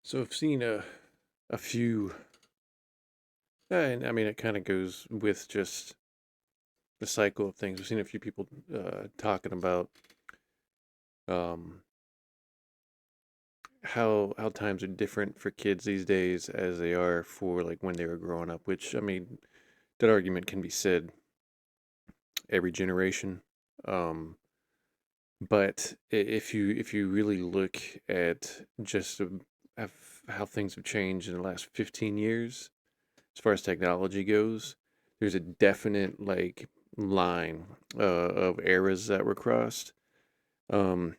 So I've seen a few, and I mean it kind of goes with just the cycle of things. I've seen a few people talking about um, how times are different for kids these days as they are for like when they were growing up. Which I mean, that argument can be said every generation. Um, but if you really look at just how things have changed in the last 15 years, as far as technology goes, there's a definite like line of eras that were crossed. Um,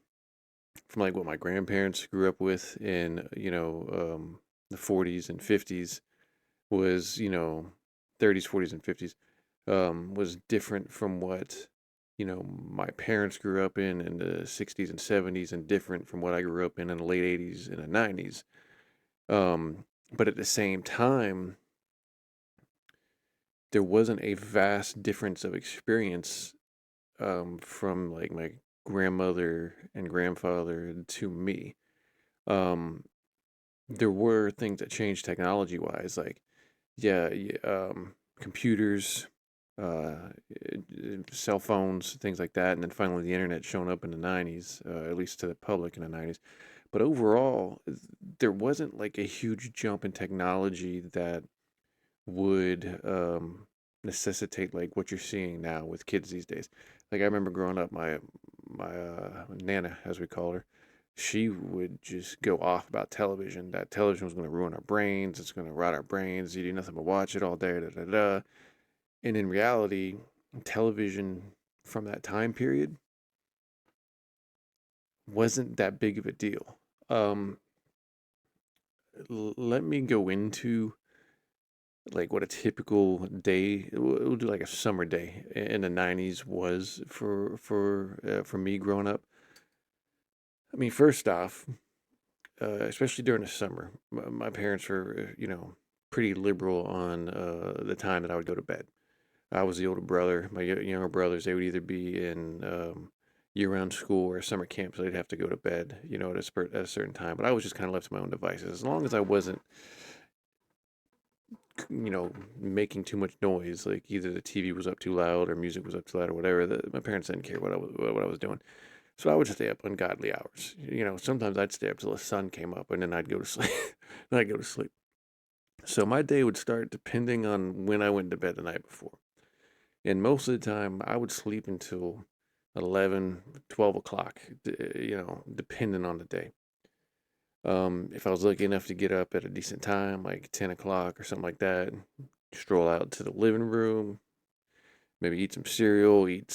from like what my grandparents grew up with in the 40s and 50s was 30s, 40s, and 50s was different from what my parents grew up in the 60s and 70s, and different from what I grew up in the late 80s and the 90s. But at the same time, there wasn't a vast difference of experience from like my grandmother and grandfather to me. Um, there were things that changed technology wise, like computers, cell phones, things like that, and then finally the internet showing up in the '90s, at least to the public in the '90s. But overall, there wasn't like a huge jump in technology that would necessitate like what you're seeing now with kids these days. Like I remember growing up, my nana, as we call her, she would just go off about television. That television was going to ruin our brains. It's going to rot our brains. You do nothing but watch it all day. Da, da, da. And in reality, television from that time period wasn't that big of a deal. Um, Let me go into like what a typical day, we'll do like a summer day in the '90s was for me growing up. I mean, first off, especially during the summer, my parents were pretty liberal on the time that I would go to bed. I was the older brother. My younger brothers, they would either be in year-round school or summer camp, so they'd have to go to bed, at a certain time. But I was just kind of left to my own devices. As long as I wasn't making too much noise. Like either the TV was up too loud or music was up too loud or whatever. My parents didn't care what I was doing. So I would just stay up ungodly hours. Sometimes I'd stay up till the sun came up and then I'd go to sleep. Then I'd go to sleep. So my day would start depending on when I went to bed the night before. And most of the time I would sleep until 11, 12 o'clock, depending on the day. If I was lucky enough to get up at a decent time, like 10 o'clock or something like that, stroll out to the living room, maybe eat some cereal, eat,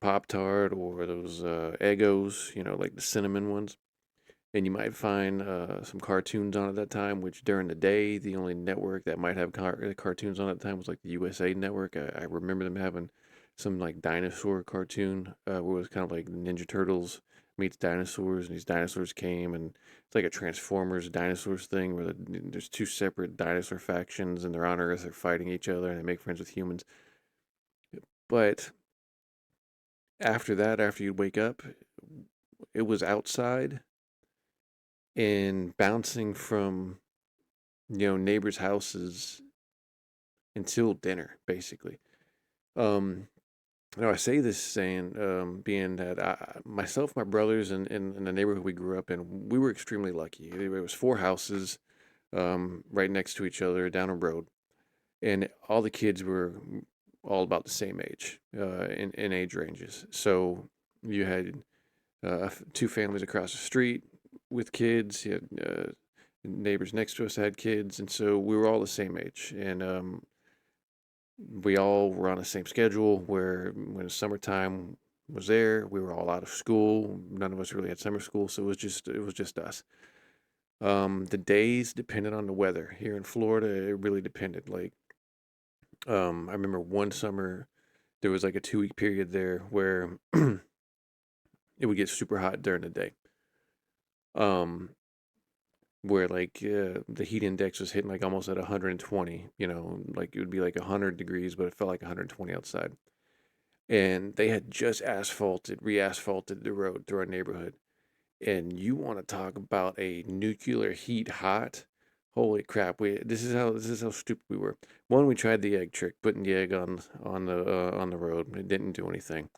Pop Tart or those Eggos, like the cinnamon ones. And you might find some cartoons on at that time, which during the day, the only network that might have cartoons on at the time was like the USA Network. I remember them having some like dinosaur cartoon where it was kind of like Ninja Turtles meets dinosaurs, and these dinosaurs came, and it's like a Transformers dinosaurs thing where there's two separate dinosaur factions, and they're on Earth, they're fighting each other, and they make friends with humans. But after that, after you'd wake up, it was outside and bouncing from neighbors' houses until dinner, basically. Um, I say this saying, being that myself, my brothers, and the neighborhood we grew up in, we were extremely lucky. There was four houses right next to each other down a road, and all the kids were all about the same age in age ranges. So you had two families across the street with kids. You had neighbors next to us had kids, and so we were all the same age. And we all were on the same schedule. Where when the summertime was there, we were all out of school. None of us really had summer school, so it was just us. The days depended on the weather. Here in Florida, it really depended. Like I remember one summer there was like a 2 week period there where it would get super hot during the day. Um, where like the heat index was hitting like almost at 120, like it would be like 100 degrees, but it felt like 120 outside. And they had just re-asphalted the road through our neighborhood. And you want to talk about a nuclear heat hot? Holy crap! This is how stupid we were. One, we tried the egg trick, putting the egg on the road. It didn't do anything.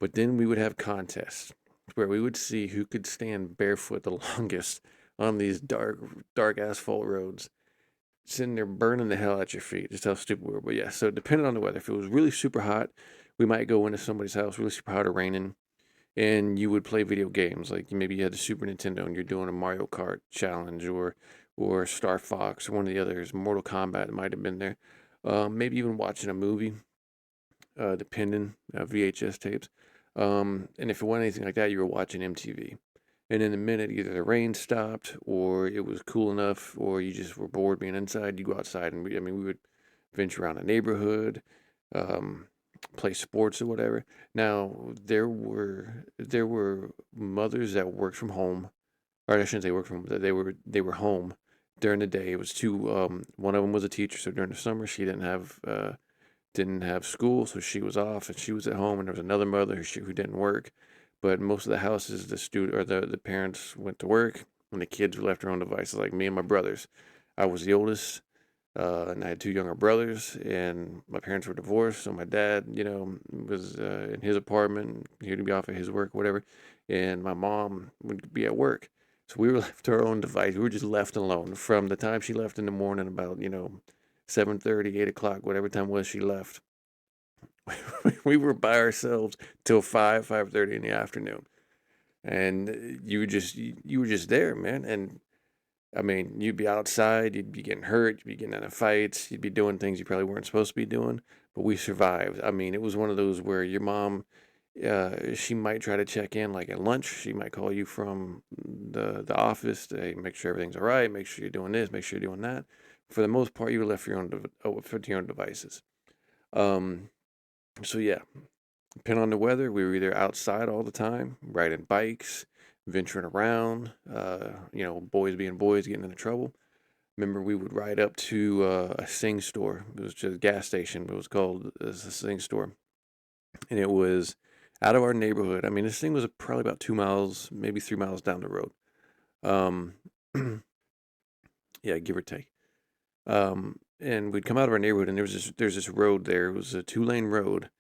But then we would have contests where we would see who could stand barefoot the longest on these dark asphalt roads, sitting there burning the hell out your feet. Just how stupid we were. But yeah, so depending on the weather, if it was really super hot, we might go into somebody's house really super hot or raining, and you would play video games. Like maybe you had the Super Nintendo and you're doing a Mario Kart challenge, or Star Fox, or one of the others. Mortal Kombat might have been there. Maybe even watching a movie, depending, VHS tapes. And if it wasn't anything like that, you were watching MTV. And in a minute, either the rain stopped, or it was cool enough, or you just were bored being inside. You go outside, and we would venture around the neighborhood, um, play sports or whatever. Now there were mothers that worked from home, or I shouldn't say worked from home. They were home during the day. It was two. One of them was a teacher, so during the summer she didn't have school, so she was off and she was at home. And there was another mother who didn't work, but most of the houses, the student or the parents went to work, and the kids were left their own devices. Like me and my brothers, I was the oldest, and I had two younger brothers, and my parents were divorced. So my dad, was in his apartment. He would be off at his work, whatever, and my mom would be at work. So we were left to our own device. We were just left alone from the time she left in the morning, about 7:30, 8 o'clock, whatever time was she left. We were by ourselves till 5:30 in the afternoon, and you were just there, man. And I mean, you'd be outside, you'd be getting hurt, you'd be getting into fights, you'd be doing things you probably weren't supposed to be doing, but we survived. I mean, it was one of those where your mom, she might try to check in like at lunch. She might call you from the office to, hey, make sure everything's all right, make sure you're doing this, make sure you're doing that. For the most part, you were left for your own devices. Um, so yeah, depending on the weather, we were either outside all the time, riding bikes, venturing around, boys being boys, getting into trouble. Remember, we would ride up to a Sing store. It was just a gas station, but it was called a Sing store. And it was out of our neighborhood. I mean, this thing was probably about 2 miles, maybe 3 miles down the road. Um, yeah, give or take. And we'd come out of our neighborhood, and there's this road there. It was a 2-lane road,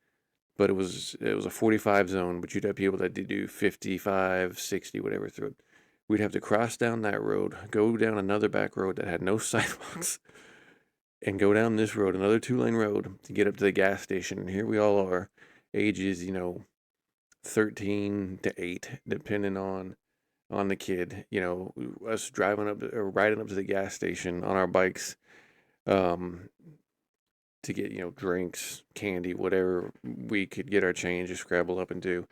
but it was a 45 zone, but you'd have people that did do 55, 60, whatever through it. We'd have to cross down that road, go down another back road that had no sidewalks, and go down this road, another 2-lane road, to get up to the gas station. And here we all are, ages 13 to 8, depending on the kid. Us driving up or riding up to the gas station on our bikes, um, to get drinks, candy, whatever we could get our change to scrabble up and do.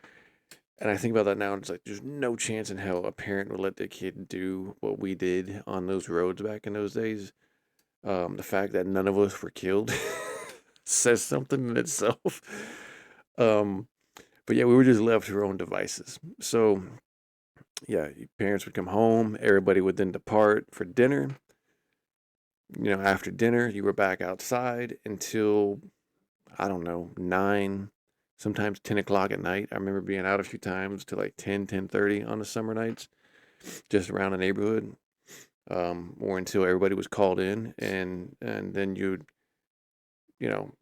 And I think about that now, and it's like there's no chance in hell a parent would let their kid do what we did on those roads back in those days. The fact that none of us were killed says something in itself. Um, but yeah, we were just left to our own devices. So yeah, parents would come home, everybody would then depart for dinner. After dinner, you were back outside until, I don't know, 9, sometimes 10 o'clock at night. I remember being out a few times to like 10, 10:30 on the summer nights, just around the neighborhood, or until everybody was called in, and then you'd, you know,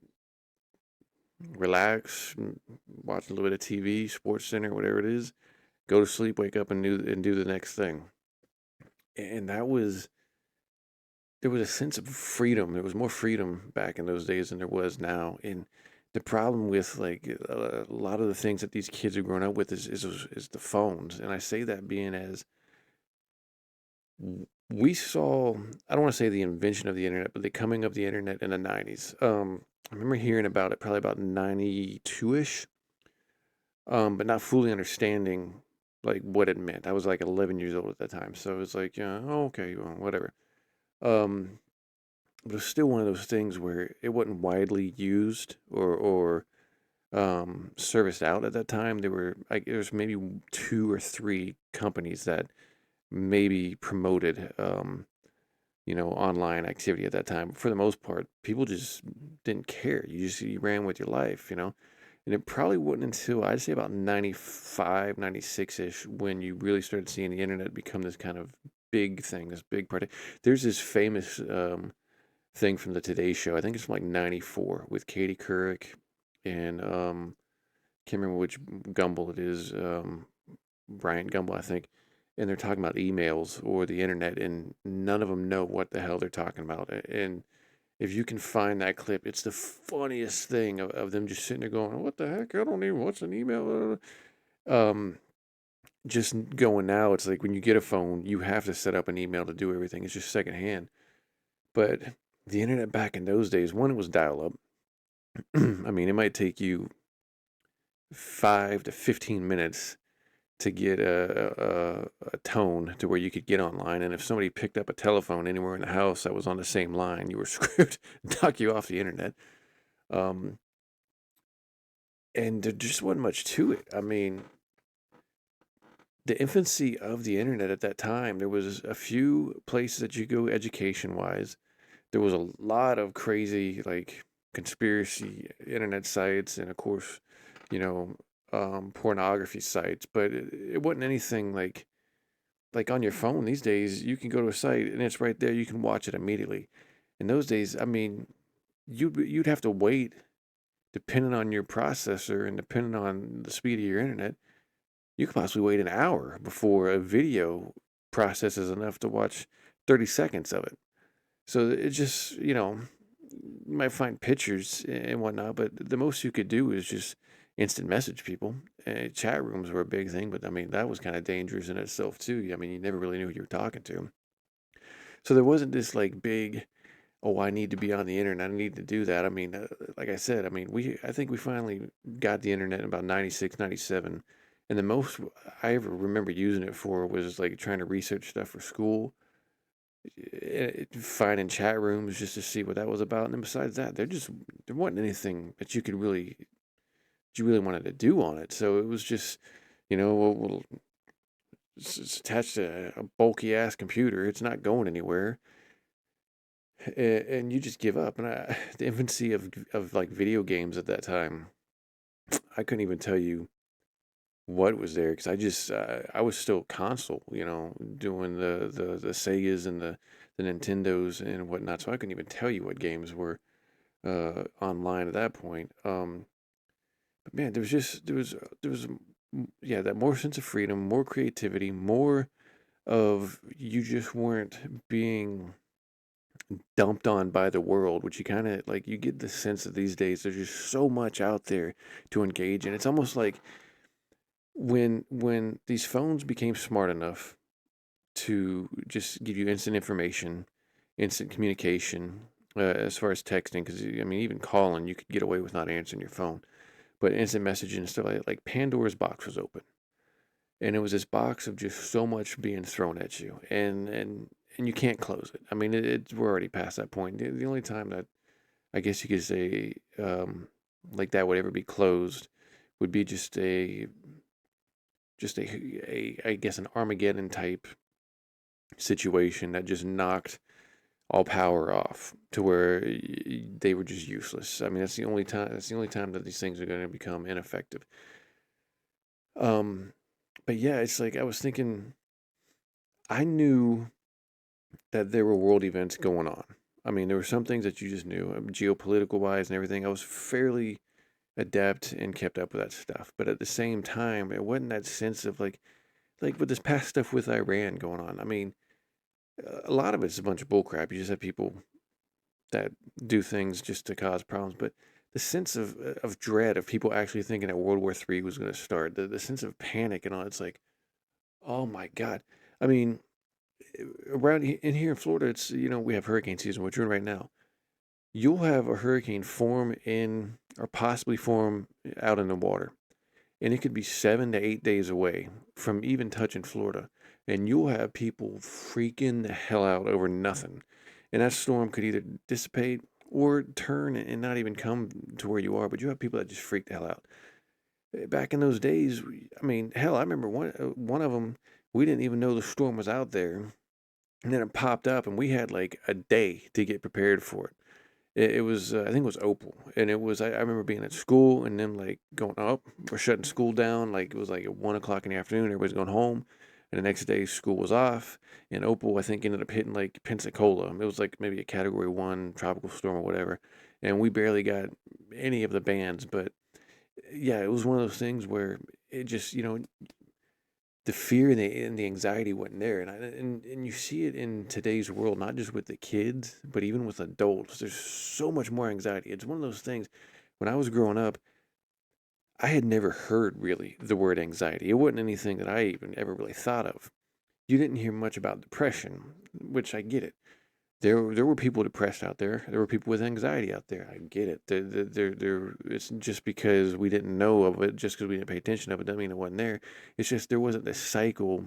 relax, watch a little bit of TV, Sports Center, whatever it is, go to sleep, wake up, and do the next thing. And there was a sense of freedom. There was more freedom back in those days than there was now. And the problem with like a lot of the things that these kids are growing up with is the phones. And I say that being as we saw, I don't want to say the invention of the internet, but the coming of the internet in the 90s. I remember hearing about it probably about 92 ish, but not fully understanding like what it meant. I was like 11 years old at that time. So it was like, yeah, oh, okay, well, whatever. Um, but it was still one of those things where it wasn't widely used or serviced out at that time. There was maybe two or three companies that maybe promoted online activity at that time. For the most part, people just didn't care. You ran with your life. And it probably wasn't until I'd say about 95, 96-ish when you really started seeing the internet become this kind of big thing, this big part. There's this famous thing from the Today Show. I think it's from like 94 with Katie Couric and can't remember which Gumble it is, Bryant Gumbel, I think. And they're talking about emails or the internet, and none of them know what the hell they're talking about. And if you can find that clip, it's the funniest thing of them just sitting there going, "What the heck? I don't even what's an email." Um, just going now, it's like when you get a phone, you have to set up an email to do everything. It's just secondhand. But the internet back in those days, one, it was dial up. I mean, it might take you 5 to 15 minutes to get a tone to where you could get online. And if somebody picked up a telephone anywhere in the house that was on the same line, you were screwed, knock you off the internet. Um, and there just wasn't much to it. I mean, the infancy of the internet at that time, there was a few places that you go education wise. There was a lot of crazy, like, conspiracy internet sites, and of course, you know, pornography sites, but it wasn't anything like on your phone these days. You can go to a site and it's right there. You can watch it immediately. In those days, I mean, you'd have to wait, depending on your processor and depending on the speed of your internet. You could possibly wait an hour before a video processes enough to watch 30 seconds of it. So it just, you might find pictures and whatnot, but the most you could do is just instant message people. Chat rooms were a big thing, but I mean, that was kind of dangerous in itself, too. I mean, you never really knew who you were talking to. So there wasn't this like big, oh, I need to be on the internet. I need to do that. I mean, like I said, I mean, I think we finally got the internet in about 96, 97. And the most I ever remember using it for was like trying to research stuff for school, finding chat rooms just to see what that was about. And then besides that, there wasn't anything that you really wanted to do on it. So it was just, well, it's attached to a bulky ass computer. It's not going anywhere, and you just give up. And the infancy of like video games at that time, I couldn't even tell you what was there because I was still console, doing the Segas and the Nintendos and whatnot. So I couldn't even tell you what games were online at that point. But man, there was yeah, that more sense of freedom, more creativity, more of you just weren't being dumped on by the world, which you kind of like. You get the sense that these days there's just so much out there to engage in. It's almost like when these phones became smart enough to just give you instant information, instant communication, as far as texting, because I mean, even calling, you could get away with not answering your phone, but instant messaging and stuff like Pandora's box was open, and it was this box of just so much being thrown at you, and you can't close it. I mean, we're already past that point. The only time that I guess you could say like that would ever be closed would be just a I guess an Armageddon type situation that just knocked all power off to where they were just useless. I mean, that's the only time. That's the only time that these things are going to become ineffective. Um, but yeah, it's like I was thinking. I knew that there were world events going on. I mean, there were some things that you just knew, geopolitical wise and everything. I was fairly adept and kept up with that stuff. But at the same time, it wasn't that sense of like with this past stuff with Iran going on. I mean, a lot of it's a bunch of bullcrap. You just have people that do things just to cause problems. But the sense of dread of people actually thinking that World War III was going to start, the sense of panic and all, it's like, oh my God. I mean, around in here in Florida, it's, we have hurricane season, which we're in right now. You'll have a hurricane form in, or possibly form out in the water, and it could be 7 to 8 days away from even touching Florida. And you'll have people freaking the hell out over nothing. And that storm could either dissipate or turn and not even come to where you are, but you have people that just freak the hell out. Back in those days, I mean, hell, I remember one of them, we didn't even know the storm was out there. And then it popped up, and we had like a day to get prepared for it. It was I think it was Opal, and it was I remember being at school and them like going up. We're shutting school down. Like it was like at 1 o'clock in the afternoon. Everybody's going home, and the next day school was off. And Opal I think ended up hitting like Pensacola. It was like maybe a Category 1 tropical storm or whatever, and we barely got any of the bands. But yeah, it was one of those things where it just the fear and the anxiety wasn't there, and you see it in today's world, not just with the kids, but even with adults. There's so much more anxiety. It's one of those things. When I was growing up, I had never heard really the word anxiety. It wasn't anything that I even ever really thought of. You didn't hear much about depression, which I get it. There were people depressed out there. There were people with anxiety out there. I get it. It's just because we didn't know of it, just because we didn't pay attention of it, doesn't mean it wasn't there. It's just there wasn't this cycle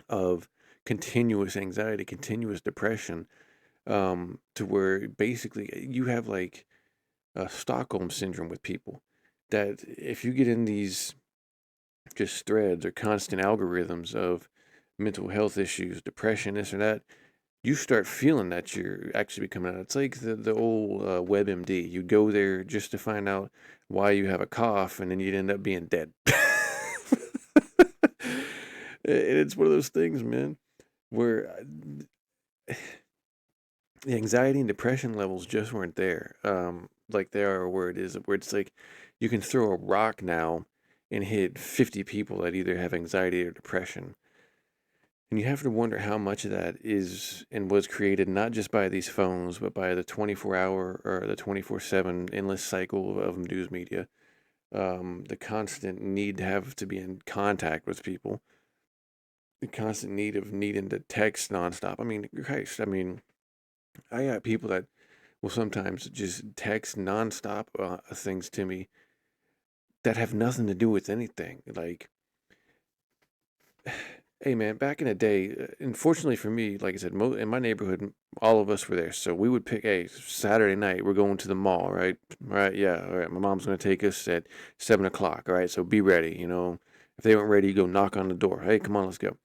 of continuous anxiety, continuous depression, to where basically you have like a Stockholm syndrome with people. That if you get in these just threads or constant algorithms of mental health issues, depression, this or that, you start feeling that you're actually becoming out. It's like the old WebMD. You go there just to find out why you have a cough, and then you'd end up being dead. And it's one of those things, man, where the anxiety and depression levels just weren't there. Like they are where it is, where it's like you can throw a rock now and hit 50 people that either have anxiety or depression. And you have to wonder how much of that is and was created not just by these phones, but by the 24-hour or the 24/7 endless cycle of news media. The constant need to have to be in contact with people, the constant need of needing to text nonstop. I mean, Christ, I mean, I got people that will sometimes just text nonstop things to me that have nothing to do with anything. Like, hey man, back in the day, unfortunately for me, like I said, in my neighborhood, all of us were there. So we would pick, hey, Saturday night, we're going to the mall, right? Right, yeah, all right. My mom's going to take us at 7 o'clock, all right? So be ready, If they weren't ready, you go knock on the door. Hey, come on, let's go.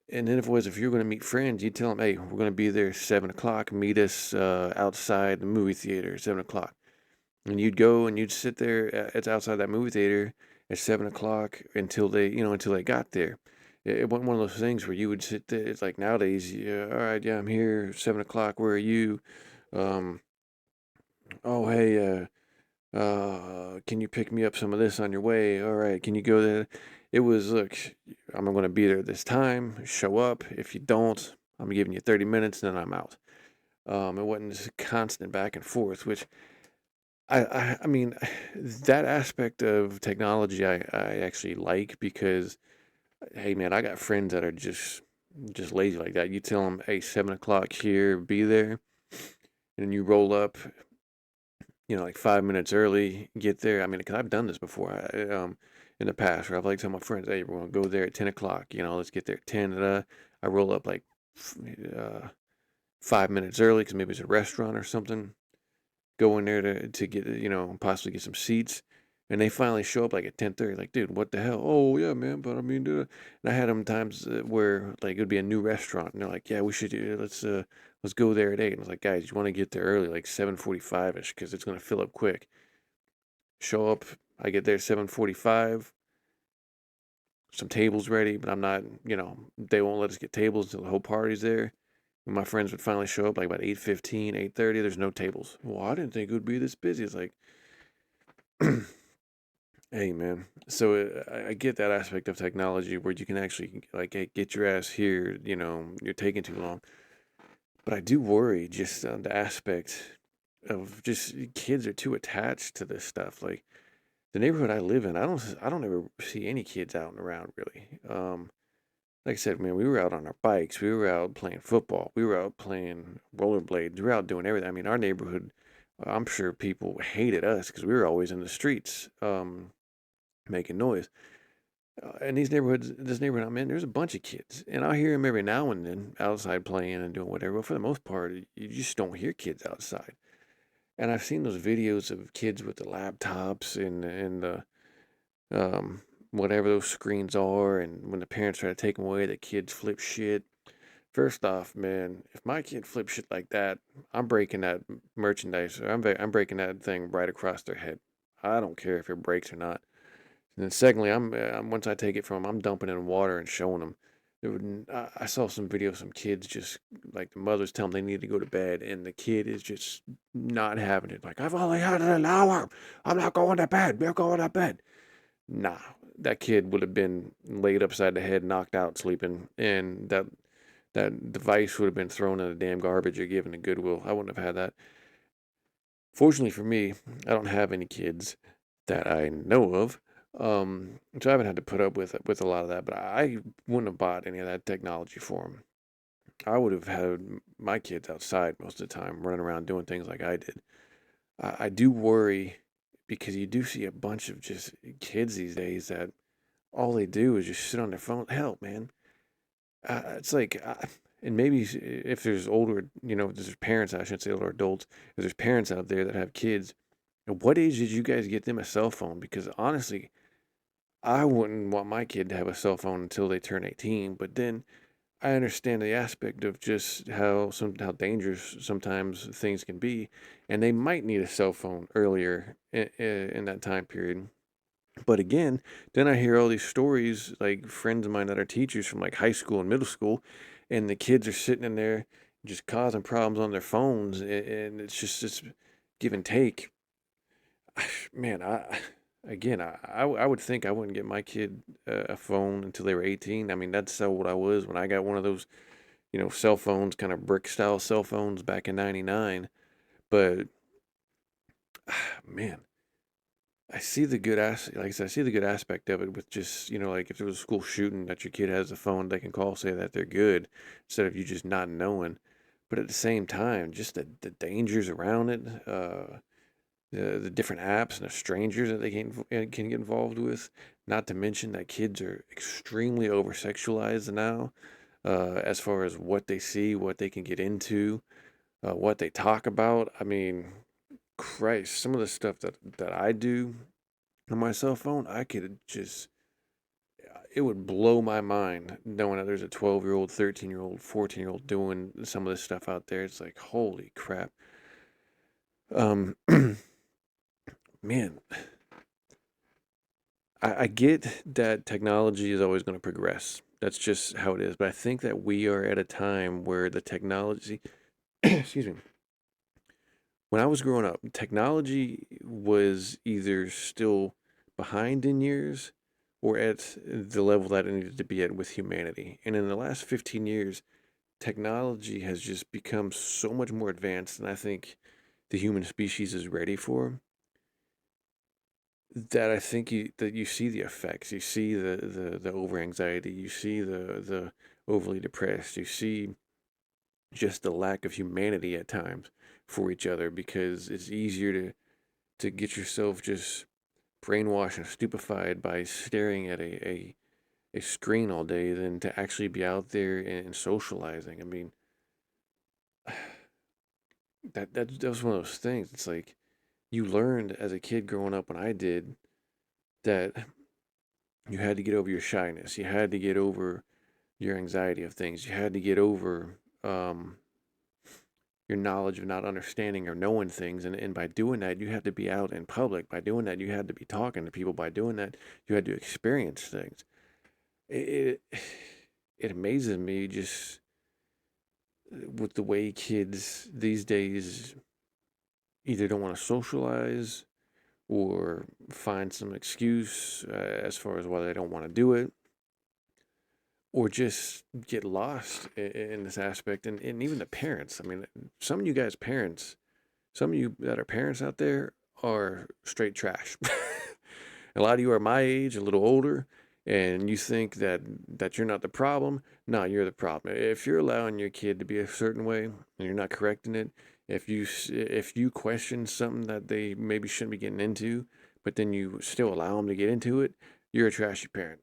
And then if you're going to meet friends, you tell them, hey, we're going to be there 7 o'clock. Meet us outside the movie theater at 7 o'clock. And you'd go and you'd sit there it's outside that movie theater at 7 o'clock until they got there. It wasn't one of those things where you would sit there. It's like nowadays, yeah, all right, yeah, I'm here, 7 o'clock. Where are you? Um, oh, hey, can you pick me up some of this on your way? All right, can you go there? It was, look, I'm going to be there this time. Show up. If you don't, I'm giving you 30 minutes, and then I'm out. It wasn't this constant back and forth, which I mean, that aspect of technology I actually like because, hey man, I got friends that are just lazy like that. You tell them, hey, 7 o'clock here, be there, and then you roll up, like 5 minutes early, get there. I mean, because I've done this before, in the past, where I've like tell my friends, hey, we're gonna go there at 10 o'clock. Let's get there at 10. I roll up like uh, 5 minutes early because maybe it's a restaurant or something. Go in there to get possibly get some seats, and they finally show up like at 10:30. Like, dude, what the hell? Oh yeah, man, but I mean, dude. And I had them times where like it would be a new restaurant, and they're like, yeah, we should let's go there at 8. And I was like, guys, you want to get there early, like 7:45 ish, because it's gonna fill up quick. Show up, I get there 7:45. Some tables ready, but I'm not. They won't let us get tables until the whole party's there. When my friends would finally show up, like about 8:15, 8:30, there's no tables. Well, I didn't think it would be this busy. It's like, hey, man. So I get that aspect of technology where you can actually, like, hey, get your ass here. You're taking too long. But I do worry just on the aspect of just kids are too attached to this stuff. Like the neighborhood I live in, I don't ever see any kids out and around really. Like I said, man, we were out on our bikes. We were out playing football. We were out playing rollerblades. We were out doing everything. I mean, our neighborhood, I'm sure people hated us because we were always in the streets, making noise. And this neighborhood I'm in, there's a bunch of kids. And I'll hear them every now and then outside playing and doing whatever. But for the most part, you just don't hear kids outside. And I've seen those videos of kids with the laptops and the whatever those screens are, and when the parents try to take them away, the kids flip shit. First off, man, if my kid flips shit like that, I'm breaking that merchandise. Or I'm breaking that thing right across their head. I don't care if it breaks or not. And then secondly, once I take it from them, I'm dumping it in water and showing them. I saw some videos, some kids just like the mothers tell them they need to go to bed, and the kid is just not having it. Like, I've only had an hour. I'm not going to bed. We're going to bed. Nah, that kid would have been laid upside the head, knocked out, sleeping, and that device would have been thrown in the damn garbage or given to Goodwill. I wouldn't have had that. Fortunately for me, I don't have any kids that I know of. So I haven't had to put up with a lot of that, but I wouldn't have bought any of that technology for them. I would have had my kids outside most of the time, running around doing things like I did. I do worry because you do see a bunch of just kids these days that all they do is just sit on their phone. Hell, man, it's like, and maybe if there's older, if there's parents, I shouldn't say older adults, if there's parents out there that have kids, at what age did you guys get them a cell phone? Because honestly, I wouldn't want my kid to have a cell phone until they turn 18. But then I understand the aspect of just how dangerous sometimes things can be, and they might need a cell phone earlier in that time period. But again, then I hear all these stories, like friends of mine that are teachers from like high school and middle school, and the kids are sitting in there just causing problems on their phones, and it's just this give and take. Man, I would think I wouldn't get my kid a phone until they were 18. I mean, that's how old I was when I got one of those, cell phones, kind of brick style cell phones back in '99. But man, I see the like I said, I see the good aspect of it with just, like if there was a school shooting that your kid has a phone, they can call, say that they're good instead of you just not knowing. But at the same time, just the dangers around it, the different apps and the strangers that they can get involved with. Not to mention that kids are extremely over sexualized now, as far as what they see, what they can get into, what they talk about. I mean, Christ, some of the stuff that I do on my cell phone, I could just it would blow my mind knowing that there's a 12-year-old, 13-year-old, 14-year-old doing some of this stuff out there. It's like, holy crap. Um, man, I get that technology is always going to progress. That's just how it is. But I think that we are at a time where the technology, excuse me, when I was growing up, technology was either still behind in years or at the level that it needed to be at with humanity. And in the last 15 years, technology has just become so much more advanced than I think the human species is ready for. That I think you see the effects. You see the over anxiety. You see the overly depressed. You see just the lack of humanity at times for each other because it's easier to get yourself just brainwashed and stupefied by staring at a screen all day than to actually be out there and socializing. I mean, that was one of those things. It's like you learned as a kid growing up when I did that you had to get over your shyness. You had to get over your anxiety of things. You had to get over your knowledge of not understanding or knowing things. And by doing that, you had to be out in public. By doing that, you had to be talking to people. By doing that, you had to experience things. It, it amazes me just with the way kids these days either don't want to socialize or find some excuse as far as why they don't want to do it or just get lost in this aspect. And even the parents, I mean, some of you guys parents, some of you that are parents out there are straight trash. A lot of you are my age, a little older, and you think that you're not the problem. No, you're the problem. If you're allowing your kid to be a certain way and you're not correcting it, if you question something that they maybe shouldn't be getting into, but then you still allow them to get into it, you're a trashy parent.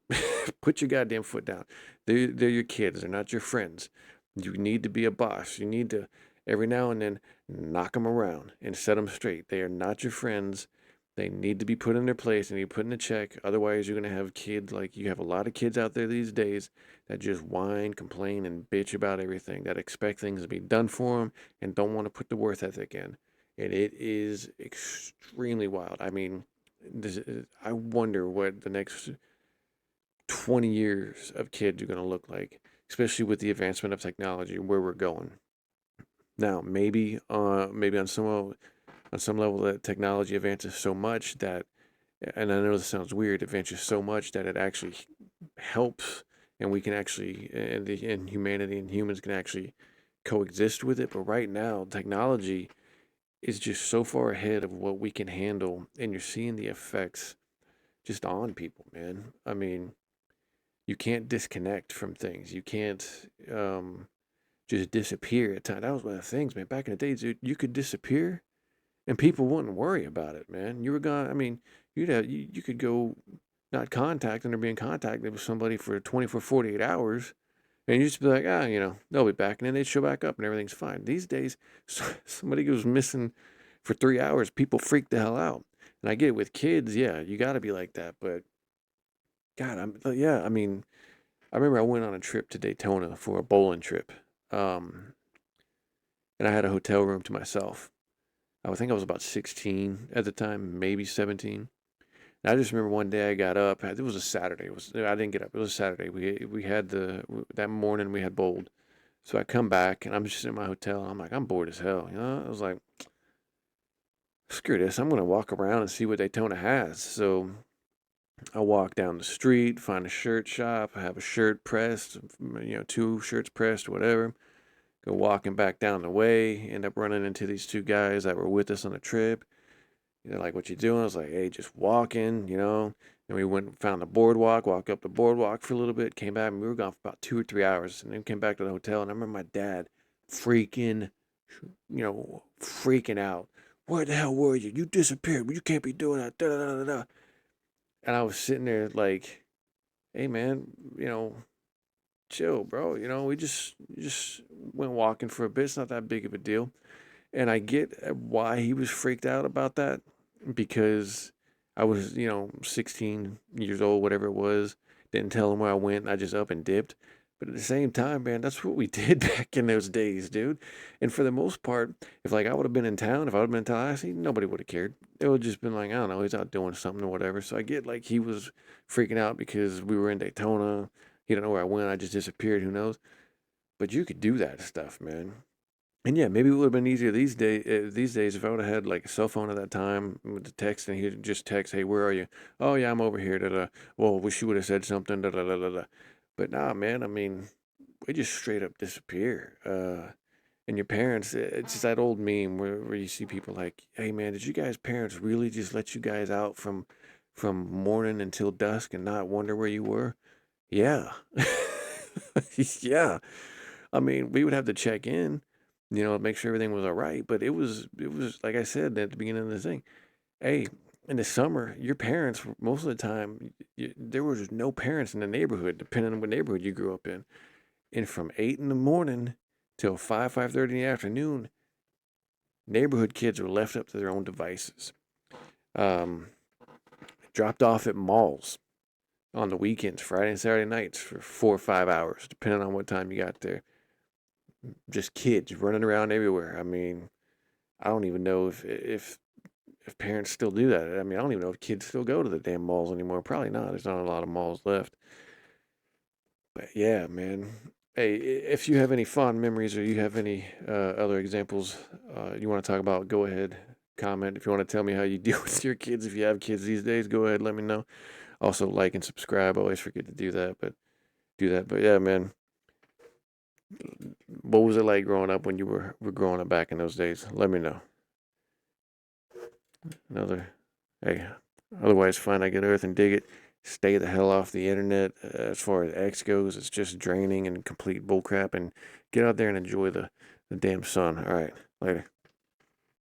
Put your goddamn foot down. They're your kids. They're not your friends. You need to be a boss. You need to every now and then knock them around and set them straight. They are not your friends. They need to be put in their place and you put in a check. Otherwise, you're going to have kids like you have a lot of kids out there these days that just whine, complain, and bitch about everything, that expect things to be done for them and don't want to put the worth ethic in. And it is extremely wild. I mean, I wonder what the next 20 years of kids are going to look like, especially with the advancement of technology, where we're going. Now, maybe on some level that technology advances so much that, and I know this sounds weird, advances so much that it actually helps, and we can actually, and humanity and humans can actually coexist with it. But right now, technology is just so far ahead of what we can handle, and you're seeing the effects just on people, man. I mean, you can't disconnect from things. You can't just disappear at times. That was one of the things, man. Back in the days, dude, you could disappear and people wouldn't worry about it, man. You were gone. I mean, you could go not contacting or being contacted with somebody for 24, 48 hours, and you just be like, they'll be back, and then they'd show back up, and everything's fine. These days, somebody goes missing for 3 hours, people freak the hell out. And I get it with kids, yeah, you got to be like that, but God, yeah, I mean, I remember I went on a trip to Daytona for a bowling trip, um, and I had a hotel room to myself. I think I was about 16 at the time, maybe 17. And I just remember one day I got up. It was a Saturday. I didn't get up. It was a Saturday. We had that morning we had bowled. So I come back and I'm just in my hotel. And I'm like, I'm bored as hell. I was like, screw this. I'm gonna walk around and see what Daytona has. So I walk down the street, find a shirt shop. I have a shirt pressed, 2 shirts pressed, whatever. Go walking back down the way. End up running into these 2 guys that were with us on the trip. They're like, what you doing? I was like, hey, just walking. And we went and found the boardwalk, walked up the boardwalk for a little bit, came back, and we were gone for about 2 or 3 hours, and then came back to the hotel. And I remember my dad freaking, freaking out. Where the hell were you? You disappeared. You can't be doing that. Da, da, da, da, da. And I was sitting there like, hey, man, chill, bro. We just went walking for a bit. It's not that big of a deal. And I get why he was freaked out about that because I was, 16 years old, whatever it was. Didn't tell him where I went. I just up and dipped. But at the same time, man, that's what we did back in those days, dude. And for the most part, if like I would have been in town, if I would have been in Tallahassee, nobody would have cared. It would have just been like, I don't know, he's out doing something or whatever. So I get like he was freaking out because we were in Daytona. He don't know where I went. I just disappeared. Who knows? But you could do that stuff, man. And yeah, maybe it would have been easier these days if I would have had like a cell phone at that time with the text and he'd just text, "Hey, where are you?" "Oh yeah, I'm over here." Da da. Well, wish you would have said something. Da da da da da. But nah, man. I mean, we just straight up disappear. And your parents, it's just that old meme where you see people like, "Hey man, did you guys' parents really just let you guys out from morning until dusk and not wonder where you were?" Yeah, yeah. I mean, we would have to check in, make sure everything was all right. But it was like I said at the beginning of the thing. Hey, in the summer, your parents most of the time there was no parents in the neighborhood, depending on what neighborhood you grew up in. And from 8 in the morning till 5:30 in the afternoon, neighborhood kids were left up to their own devices. Um, Dropped off at malls on the weekends, Friday and Saturday nights for 4 or 5 hours, depending on what time you got there. Just kids running around everywhere. I mean, I don't even know if parents still do that. I mean, I don't even know if kids still go to the damn malls anymore. Probably not. There's not a lot of malls left. But yeah, man. Hey, if you have any fond memories or you have any other examples you want to talk about, go ahead. Comment. If you want to tell me how you deal with your kids, if you have kids these days, go ahead. Let me know. Also, like and subscribe. I always forget to do that, but do that. But yeah, man. What was it like growing up when you were growing up back in those days? Let me know. Another, hey, otherwise, fine. I get Earth and dig it. Stay the hell off the internet. As far as X goes, it's just draining and complete bullcrap. And get out there and enjoy the damn sun. All right, later.